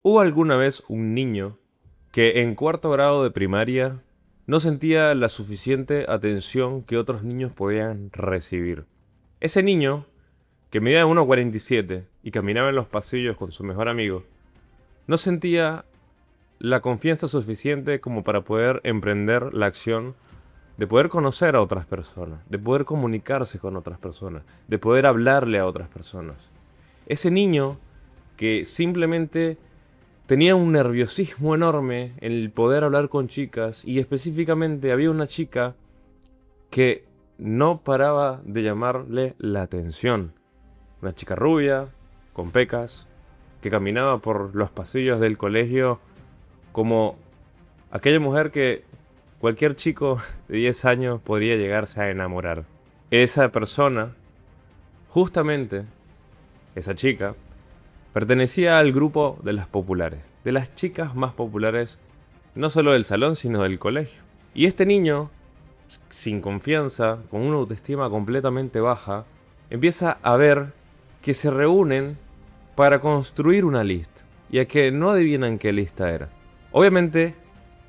¿Hubo alguna vez un niño que en cuarto grado de primaria no sentía la suficiente atención que otros niños podían recibir? Ese niño, que medía 1,47 y caminaba en los pasillos con su mejor amigo, no sentía la confianza suficiente como para poder emprender la acción de poder conocer a otras personas, de poder comunicarse con otras personas, de poder hablarle a otras personas. Ese niño que simplemente tenía un nerviosismo enorme en el poder hablar con chicas y específicamente había una chica que no paraba de llamarle la atención. Una chica rubia, con pecas, que caminaba por los pasillos del colegio como aquella mujer que cualquier chico de 10 años podría llegarse a enamorar. Esa persona, justamente, esa chica, pertenecía al grupo de las populares, de las chicas más populares, no solo del salón, sino del colegio. Y este niño, sin confianza, con una autoestima completamente baja, empieza a ver que se reúnen para construir una lista. Y a que no adivinan qué lista era. Obviamente,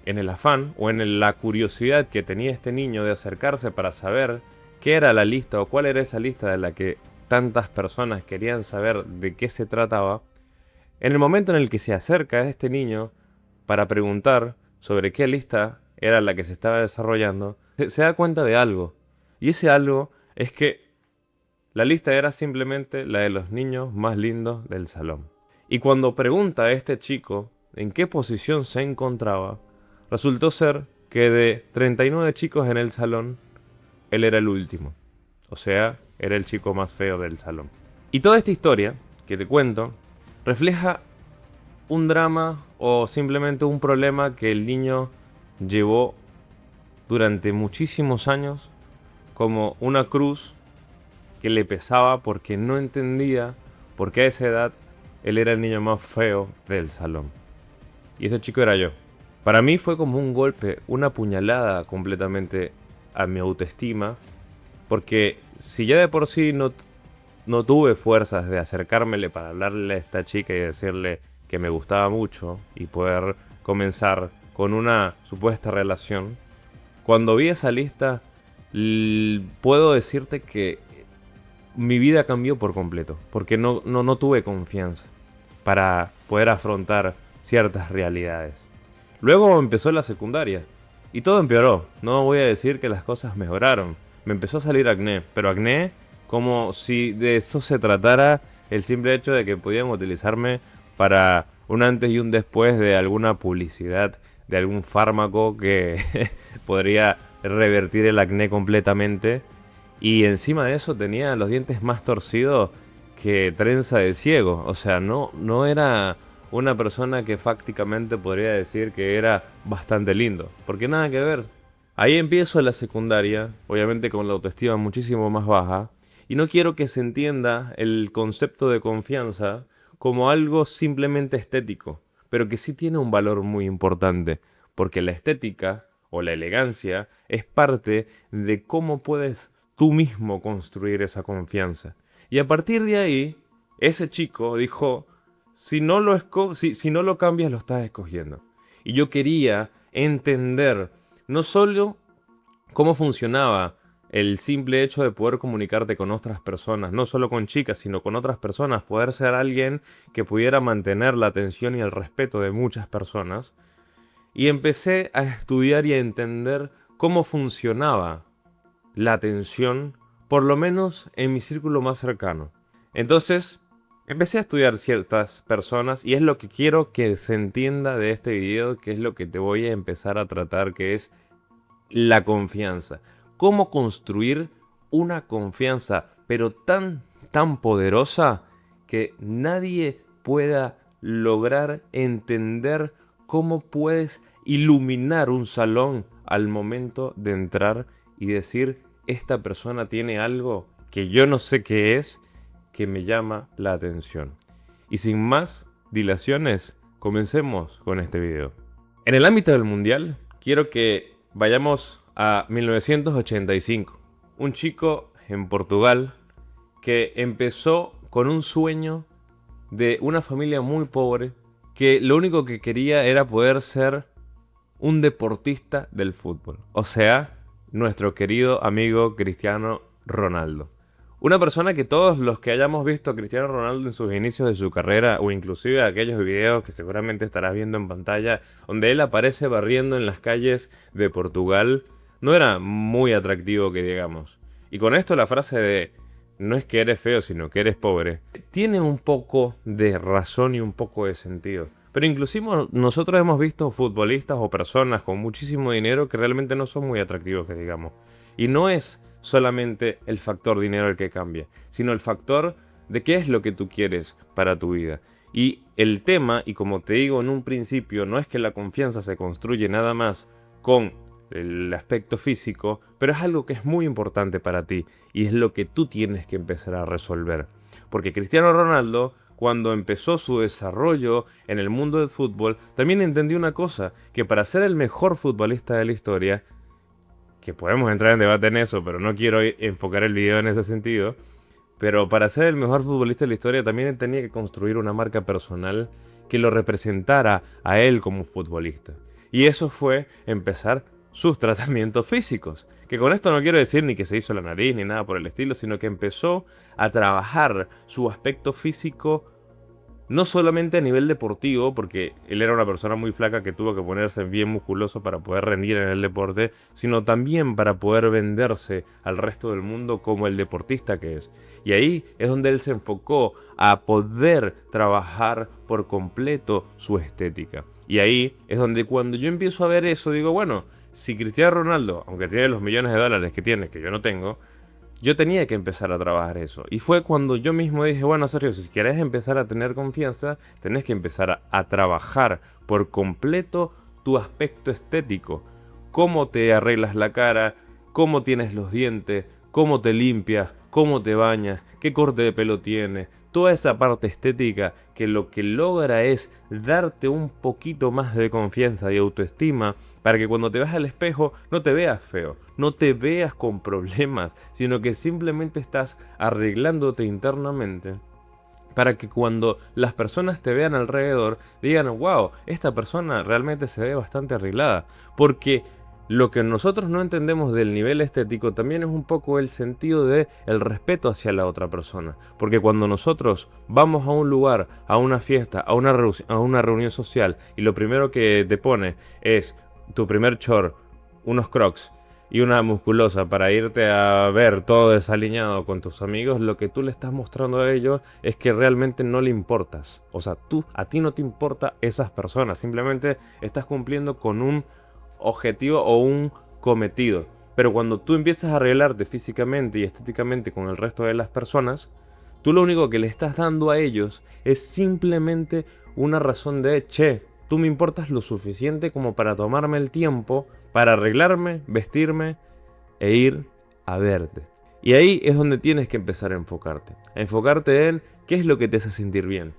en el afán o en la curiosidad que tenía este niño de acercarse para saber qué era la lista o cuál era esa lista de la que tantas personas querían saber de qué se trataba, en el momento en el que se acerca a este niño para preguntar sobre qué lista era la que se estaba desarrollando, se da cuenta de algo. Y ese algo es que la lista era simplemente la de los niños más lindos del salón. Y cuando pregunta a este chico en qué posición se encontraba, resultó ser que de 39 chicos en el salón, él era el último. O sea, era el chico más feo del salón. Y toda esta historia que te cuento refleja un drama o simplemente un problema que el niño llevó durante muchísimos años como una cruz que le pesaba porque no entendía por qué a esa edad él era el niño más feo del salón. Y ese chico era yo. Para mí fue como un golpe, una puñalada completamente a mi autoestima, porque si ya de por sí no tuve fuerzas de acercármele para hablarle a esta chica y decirle que me gustaba mucho y poder comenzar con una supuesta relación, cuando vi esa lista, puedo decirte que mi vida cambió por completo, porque no tuve confianza para poder afrontar ciertas realidades. Luego empezó la secundaria y todo empeoró. No voy a decir que las cosas mejoraron. Me empezó a salir acné, pero acné como si de eso se tratara el simple hecho de que podían utilizarme para un antes y un después de alguna publicidad de algún fármaco que podría revertir el acné completamente. Y encima de eso tenía los dientes más torcidos que trenza de ciego. O sea, no era una persona que fácticamente podría decir que era bastante lindo. Porque nada que ver. Ahí empiezo la secundaria, obviamente con la autoestima muchísimo más baja. Y no quiero que se entienda el concepto de confianza como algo simplemente estético, pero que sí tiene un valor muy importante. Porque la estética o la elegancia es parte de cómo puedes tú mismo construir esa confianza. Y a partir de ahí, ese chico dijo, si no lo cambias, lo estás escogiendo. Y yo quería entender no solo cómo funcionaba el simple hecho de poder comunicarte con otras personas, no solo con chicas, sino con otras personas, poder ser alguien que pudiera mantener la atención y el respeto de muchas personas. Y empecé a estudiar y a entender cómo funcionaba la atención, por lo menos en mi círculo más cercano. Entonces, empecé a estudiar ciertas personas y es lo que quiero que se entienda de este video, que es lo que te voy a empezar a tratar, que es la confianza. Cómo construir una confianza, pero tan poderosa que nadie pueda lograr entender cómo puedes iluminar un salón al momento de entrar y decir, esta persona tiene algo que yo no sé qué es, que me llama la atención. Y sin más dilaciones, comencemos con este video. En el ámbito del mundial, quiero que vayamos a 1985. Un chico en Portugal que empezó con un sueño de una familia muy pobre que lo único que quería era poder ser un deportista del fútbol. O sea, nuestro querido amigo Cristiano Ronaldo. Una persona que todos los que hayamos visto a Cristiano Ronaldo en sus inicios de su carrera, o inclusive aquellos videos que seguramente estarás viendo en pantalla, donde él aparece barriendo en las calles de Portugal, no era muy atractivo que digamos. Y con esto la frase de no es que eres feo, sino que eres pobre, tiene un poco de razón y un poco de sentido. Pero inclusive nosotros hemos visto futbolistas o personas con muchísimo dinero que realmente no son muy atractivos, que digamos. Y no es solamente el factor dinero el que cambia, sino el factor de qué es lo que tú quieres para tu vida. Y el tema, y como te digo en un principio, no es que la confianza se construye nada más con el aspecto físico, pero es algo que es muy importante para ti y es lo que tú tienes que empezar a resolver. Porque Cristiano Ronaldo, cuando empezó su desarrollo en el mundo del fútbol, también entendió una cosa, que para ser el mejor futbolista de la historia, que podemos entrar en debate en eso, pero no quiero enfocar el video en ese sentido, pero para ser el mejor futbolista de la historia también tenía que construir una marca personal que lo representara a él como futbolista. Y eso fue empezar sus tratamientos físicos. Que con esto no quiero decir ni que se hizo la nariz ni nada por el estilo, sino que empezó a trabajar su aspecto físico no solamente a nivel deportivo, porque él era una persona muy flaca que tuvo que ponerse bien musculoso para poder rendir en el deporte, sino también para poder venderse al resto del mundo como el deportista que es. Y ahí es donde él se enfocó a poder trabajar por completo su estética. Y ahí es donde cuando yo empiezo a ver eso, digo, bueno, si Cristiano Ronaldo, aunque tiene los millones de dólares que tiene, que yo no tengo, yo tenía que empezar a trabajar eso. Y fue cuando yo mismo dije, bueno, Sergio, si quieres empezar a tener confianza, tenés que empezar a trabajar por completo tu aspecto estético. Cómo te arreglas la cara, cómo tienes los dientes, cómo te limpias, cómo te bañas, qué corte de pelo tienes. Toda esa parte estética que lo que logra es darte un poquito más de confianza y autoestima para que cuando te veas al espejo no te veas feo, no te veas con problemas, sino que simplemente estás arreglándote internamente para que cuando las personas te vean alrededor digan, wow, esta persona realmente se ve bastante arreglada. Porque lo que nosotros no entendemos del nivel estético también es un poco el sentido de el respeto hacia la otra persona. Porque cuando nosotros vamos a un lugar, a una fiesta, a una reunión social y lo primero que te pone es tu primer short, unos crocs y una musculosa para irte a ver todo desaliñado con tus amigos, lo que tú le estás mostrando a ellos es que realmente no le importas. O sea, a ti no te importa esas personas, simplemente estás cumpliendo con un objetivo o un cometido. Pero cuando tú empiezas a arreglarte físicamente y estéticamente con el resto de las personas, tú lo único que le estás dando a ellos es simplemente una razón de, che, tú me importas lo suficiente como para tomarme el tiempo para arreglarme, vestirme e ir a verte. Y ahí es donde tienes que empezar a enfocarte en qué es lo que te hace sentir bien,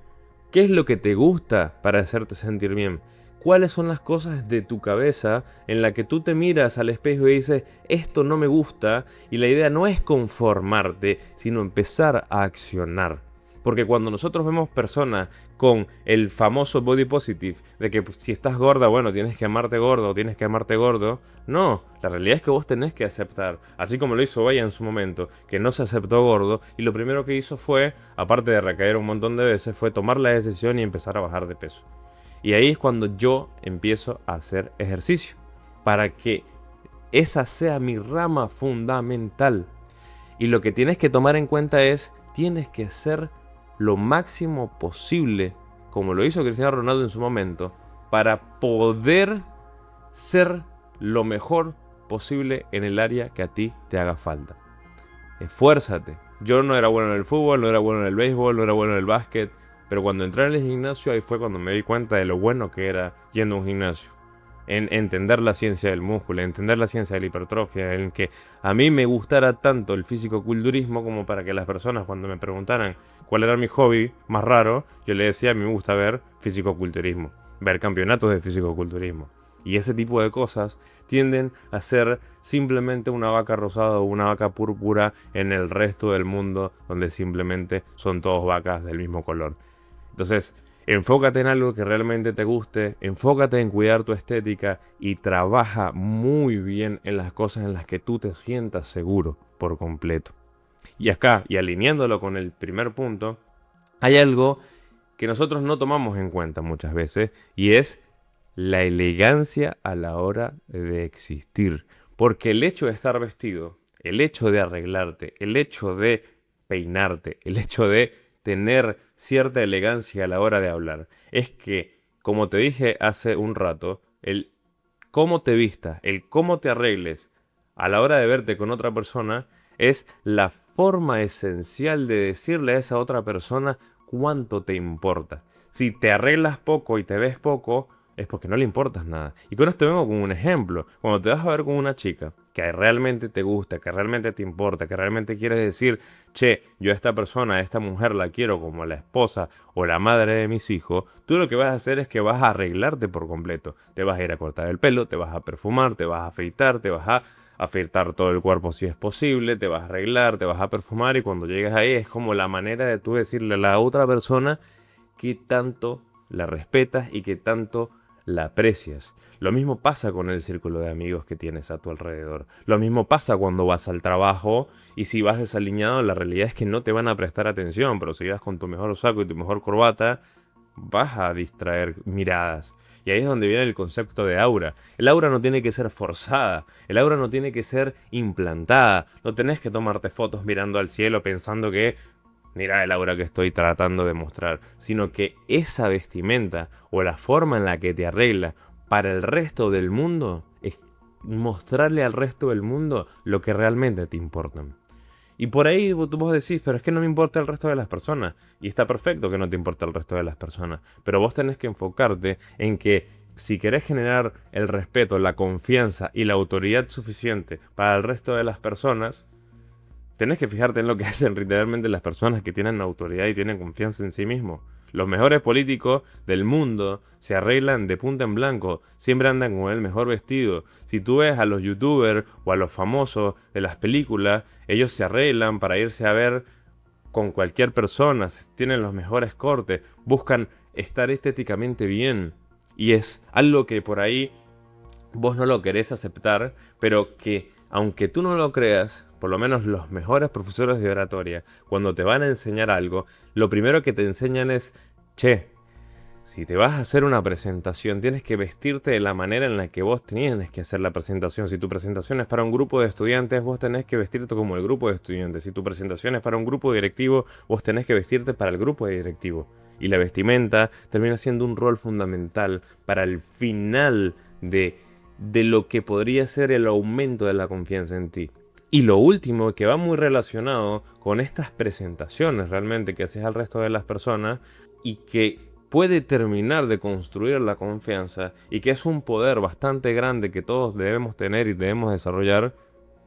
qué es lo que te gusta para hacerte sentir bien. ¿Cuáles son las cosas de tu cabeza en la que tú te miras al espejo y dices, esto no me gusta? Y la idea no es conformarte, sino empezar a accionar. Porque cuando nosotros vemos personas con el famoso body positive, de que si estás gorda, bueno, tienes que amarte gordo o tienes que amarte gordo, no, la realidad es que vos tenés que aceptar, así como lo hizo Baya en su momento, que no se aceptó gordo, y lo primero que hizo fue, aparte de recaer un montón de veces, fue tomar la decisión y empezar a bajar de peso. Y ahí es cuando yo empiezo a hacer ejercicio, para que esa sea mi rama fundamental. Y lo que tienes que tomar en cuenta es, tienes que ser lo máximo posible, como lo hizo Cristiano Ronaldo en su momento, para poder ser lo mejor posible en el área que a ti te haga falta. Esfuérzate. Yo no era bueno en el fútbol, no era bueno en el béisbol, no era bueno en el básquet, pero cuando entré en el gimnasio ahí fue cuando me di cuenta de lo bueno que era yendo a un gimnasio. En entender la ciencia del músculo, en entender la ciencia de la hipertrofia, en que a mí me gustara tanto el fisicoculturismo como para que las personas cuando me preguntaran cuál era mi hobby más raro, yo le decía a mí me gusta ver fisicoculturismo, ver campeonatos de fisicoculturismo. Y ese tipo de cosas tienden a ser simplemente una vaca rosada o una vaca púrpura en el resto del mundo donde simplemente son todos vacas del mismo color. Entonces, Enfócate en algo que realmente te guste, enfócate en cuidar tu estética y trabaja muy bien en las cosas en las que tú te sientas seguro por completo. Y acá, y alineándolo con el primer punto, hay algo que nosotros no tomamos en cuenta muchas veces y es la elegancia a la hora de existir. Porque el hecho de estar vestido, el hecho de arreglarte, el hecho de peinarte, el hecho de tener cierta elegancia a la hora de hablar, es que, como te dije hace un rato, el cómo te vistas, el cómo te arregles a la hora de verte con otra persona es la forma esencial de decirle a esa otra persona cuánto te importa. Si te arreglas poco y te ves poco, es porque no le importas nada. Y con esto vengo con un ejemplo. Cuando te vas a ver con una chica que realmente te gusta, que realmente te importa, que realmente quieres decir, che, yo a esta persona, a esta mujer la quiero como la esposa o la madre de mis hijos, tú lo que vas a hacer es que vas a arreglarte por completo. Te vas a ir a cortar el pelo, te vas a perfumar, te vas a afeitar, te vas a afeitar todo el cuerpo si es posible, te vas a arreglar, te vas a perfumar y cuando llegas ahí es como la manera de tú decirle a la otra persona que tanto la respetas y que tanto la aprecias. Lo mismo pasa con el círculo de amigos que tienes a tu alrededor. Lo mismo pasa cuando vas al trabajo y si vas desaliñado, la realidad es que no te van a prestar atención, pero si vas con tu mejor saco y tu mejor corbata, vas a distraer miradas. Y ahí es donde viene el concepto de aura. El aura no tiene que ser forzada, el aura no tiene que ser implantada. No tenés que tomarte fotos mirando al cielo pensando que mira el aura que estoy tratando de mostrar, sino que esa vestimenta o la forma en la que te arregla para el resto del mundo es mostrarle al resto del mundo lo que realmente te importa. Y por ahí vos decís, pero es que no me importa el resto de las personas. Y está perfecto que no te importa el resto de las personas. Pero vos tenés que enfocarte en que si querés generar el respeto, la confianza y la autoridad suficiente para el resto de las personas, tenés que fijarte en lo que hacen literalmente las personas que tienen autoridad y tienen confianza en sí mismos. Los mejores políticos del mundo se arreglan de punta en blanco, siempre andan con el mejor vestido. Si tú ves a los youtubers o a los famosos de las películas, ellos se arreglan para irse a ver con cualquier persona, tienen los mejores cortes, buscan estar estéticamente bien. Y es algo que por ahí vos no lo querés aceptar, pero que aunque tú no lo creas, por lo menos los mejores profesores de oratoria, cuando te van a enseñar algo, lo primero que te enseñan es, che, si te vas a hacer una presentación, tienes que vestirte de la manera en la que vos tienes que hacer la presentación. Si tu presentación es para un grupo de estudiantes, vos tenés que vestirte como el grupo de estudiantes. Si tu presentación es para un grupo directivo, vos tenés que vestirte para el grupo de directivo. Y la vestimenta termina siendo un rol fundamental para el final de lo que podría ser el aumento de la confianza en ti. Y lo último, que va muy relacionado con estas presentaciones realmente que haces al resto de las personas y que puede terminar de construir la confianza y que es un poder bastante grande que todos debemos tener y debemos desarrollar,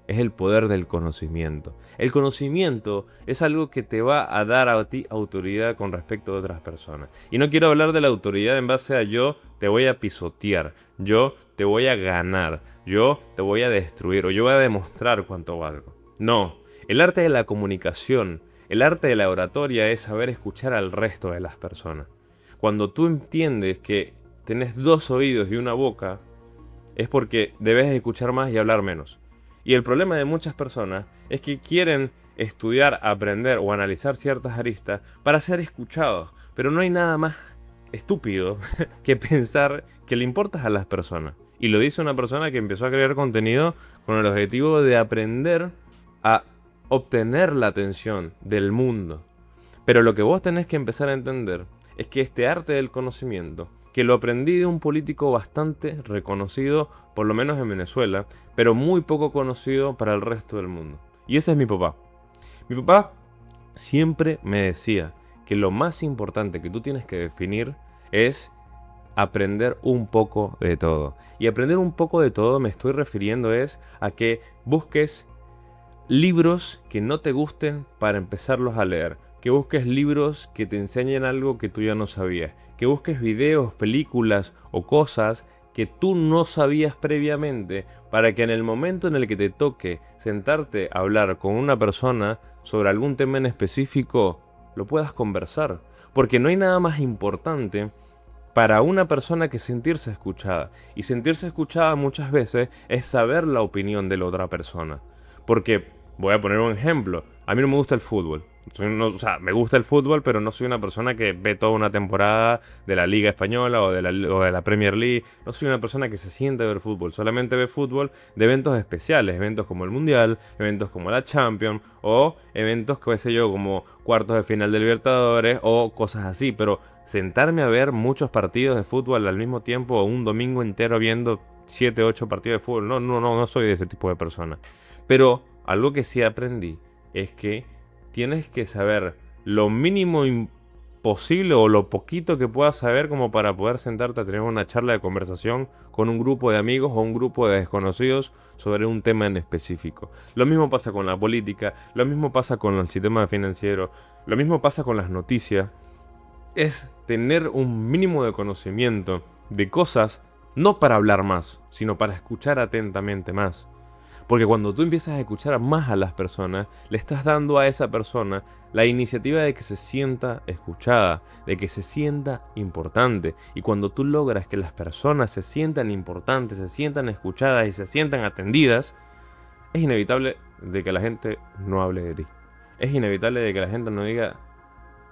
es el poder del conocimiento. El conocimiento es algo que te va a dar a ti autoridad con respecto a otras personas. Y no quiero hablar de la autoridad en base a yo te voy a pisotear, yo te voy a ganar, yo te voy a destruir o yo voy a demostrar cuánto valgo. No, el arte de la comunicación, el arte de la oratoria es saber escuchar al resto de las personas. Cuando tú entiendes que tenés dos oídos y una boca, es porque debes escuchar más y hablar menos. Y el problema de muchas personas es que quieren estudiar, aprender o analizar ciertas aristas para ser escuchados. Pero no hay nada más estúpido que pensar que le importas a las personas. Y lo dice una persona que empezó a crear contenido con el objetivo de aprender a obtener la atención del mundo. Pero lo que vos tenés que empezar a entender es que este arte del conocimiento, que lo aprendí de un político bastante reconocido, por lo menos en Venezuela, pero muy poco conocido para el resto del mundo. Y ese es mi papá. Mi papá siempre me decía que lo más importante que tú tienes que definir es aprender un poco de todo. Y aprender un poco de todo me estoy refiriendo es a que busques libros que no te gusten para empezarlos a leer. Que busques libros que te enseñen algo que tú ya no sabías. Que busques videos, películas o cosas que tú no sabías previamente para que en el momento en el que te toque sentarte a hablar con una persona sobre algún tema en específico, lo puedas conversar. Porque no hay nada más importante para una persona que sentirse escuchada. Y sentirse escuchada muchas veces es saber la opinión de la otra persona. Porque, voy a poner un ejemplo, a mí no me gusta el fútbol. O sea, me gusta el fútbol, pero no soy una persona que ve toda una temporada de la Liga Española o de la Premier League. No soy una persona que se siente a ver fútbol. Solamente ve fútbol de eventos especiales. Eventos como el Mundial, eventos como la Champions o eventos, qué sé yo, como cuartos de final de Libertadores o cosas así. Pero sentarme a ver muchos partidos de fútbol al mismo tiempo o un domingo entero viendo 7, 8 partidos de fútbol, no soy de ese tipo de persona. Pero algo que sí aprendí es que tienes que saber lo mínimo posible o lo poquito que puedas saber como para poder sentarte a tener una charla de conversación con un grupo de amigos o un grupo de desconocidos sobre un tema en específico. Lo mismo pasa con la política, lo mismo pasa con el sistema financiero, lo mismo pasa con las noticias. Es tener un mínimo de conocimiento de cosas, no para hablar más, sino para escuchar atentamente más. Porque cuando tú empiezas a escuchar más a las personas, le estás dando a esa persona la iniciativa de que se sienta escuchada, de que se sienta importante. Y cuando tú logras que las personas se sientan importantes, se sientan escuchadas y se sientan atendidas, es inevitable de que la gente no hable de ti. Es inevitable de que la gente no diga: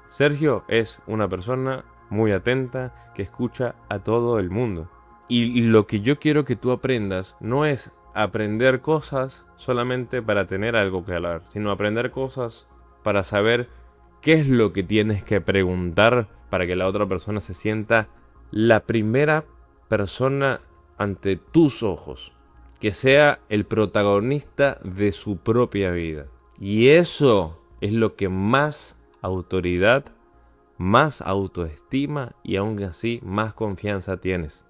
Sergio es una persona muy atenta que escucha a todo el mundo. Y lo que yo quiero que tú aprendas no es aprender cosas solamente para tener algo que hablar, sino aprender cosas para saber qué es lo que tienes que preguntar para que la otra persona se sienta la primera persona ante tus ojos, que sea el protagonista de su propia vida. Y eso es lo que más autoridad, más autoestima y aún así más confianza tienes.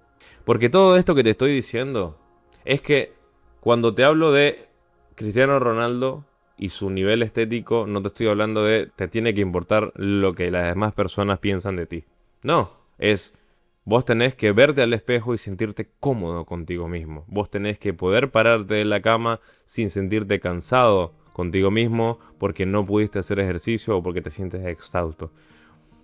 Porque todo esto que te estoy diciendo es que cuando te hablo de Cristiano Ronaldo y su nivel estético, no te estoy hablando de te tiene que importar lo que las demás personas piensan de ti. No, es vos tenés que verte al espejo y sentirte cómodo contigo mismo. Vos tenés que poder pararte de la cama sin sentirte cansado contigo mismo porque no pudiste hacer ejercicio o porque te sientes exhausto.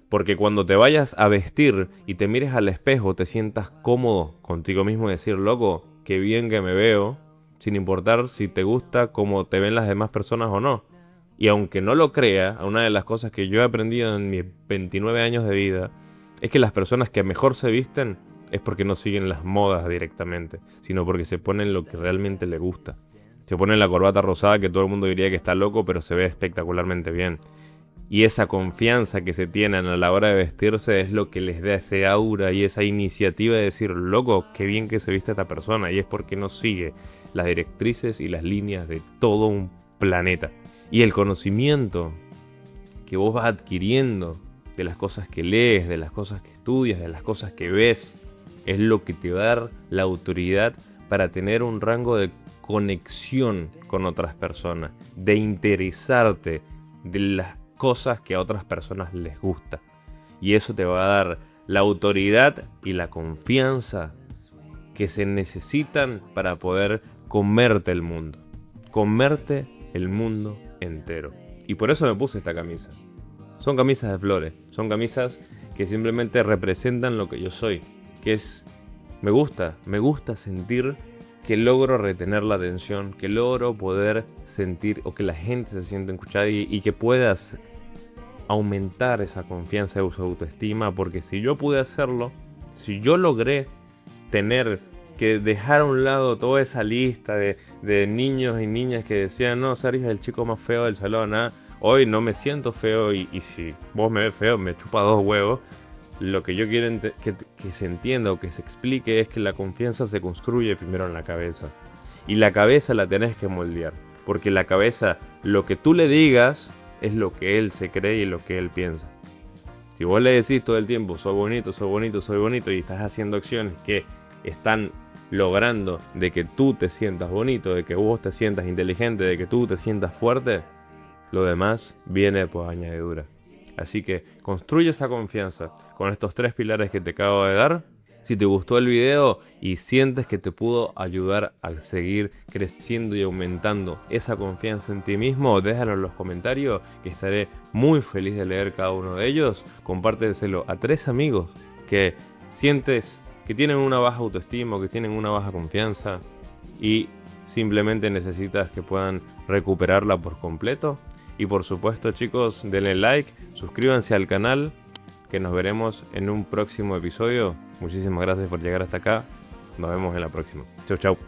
Porque cuando te vayas a vestir y te mires al espejo, te sientas cómodo contigo mismo y decir: loco, qué bien que me veo, sin importar si te gusta cómo te ven las demás personas o no. Y aunque no lo crea, una de las cosas que yo he aprendido en mis 29 años de vida es que las personas que mejor se visten es porque no siguen las modas directamente, sino porque se ponen lo que realmente les gusta. Se ponen la corbata rosada que todo el mundo diría que está loco, pero se ve espectacularmente bien. Y esa confianza que se tienen a la hora de vestirse es lo que les da ese aura y esa iniciativa de decir: loco, qué bien que se viste esta persona. Y es porque no sigue las directrices y las líneas de todo un planeta. Y el conocimiento que vos vas adquiriendo de las cosas que lees, de las cosas que estudias, de las cosas que ves, es lo que te va a dar la autoridad para tener un rango de conexión con otras personas, de interesarte de las cosas que a otras personas les gusta. Y eso te va a dar la autoridad y la confianza que se necesitan para poder comerte el mundo. Comerte el mundo entero. Y por eso me puse esta camisa. Son camisas de flores. Son camisas que simplemente representan lo que yo soy. Que es... Me gusta sentir que logro retener la atención, que logro poder sentir o que la gente se sienta escuchada y que puedas aumentar esa confianza y su autoestima, porque si yo pude hacerlo, si yo logré tener que dejar a un lado toda esa lista de niños y niñas que decían: no, Sergio es el chico más feo del salón, hoy no me siento feo y si vos me ves feo me chupa 2 huevos. Lo que yo quiero que se entienda o que se explique es que la confianza se construye primero en la cabeza. Y la cabeza la tenés que moldear. Porque la cabeza, lo que tú le digas, es lo que él se cree y lo que él piensa. Si vos le decís todo el tiempo: soy bonito, soy bonito, soy bonito, y estás haciendo acciones que están logrando de que tú te sientas bonito, de que vos te sientas inteligente, de que tú te sientas fuerte, lo demás viene por añadidura. Así que construye esa confianza con estos 3 pilares que te acabo de dar Si te gustó el video y sientes que te pudo ayudar a seguir creciendo y aumentando esa confianza en ti mismo, déjalo en los comentarios, que estaré muy feliz de leer cada uno de ellos. Compárteselo a 3 amigos que sientes que tienen una baja autoestima, que tienen una baja confianza y simplemente necesitas que puedan recuperarla por completo. Y por supuesto, chicos, denle like, suscríbanse al canal, que nos veremos en un próximo episodio. Muchísimas gracias por llegar hasta acá. Nos vemos en la próxima. Chau, chau.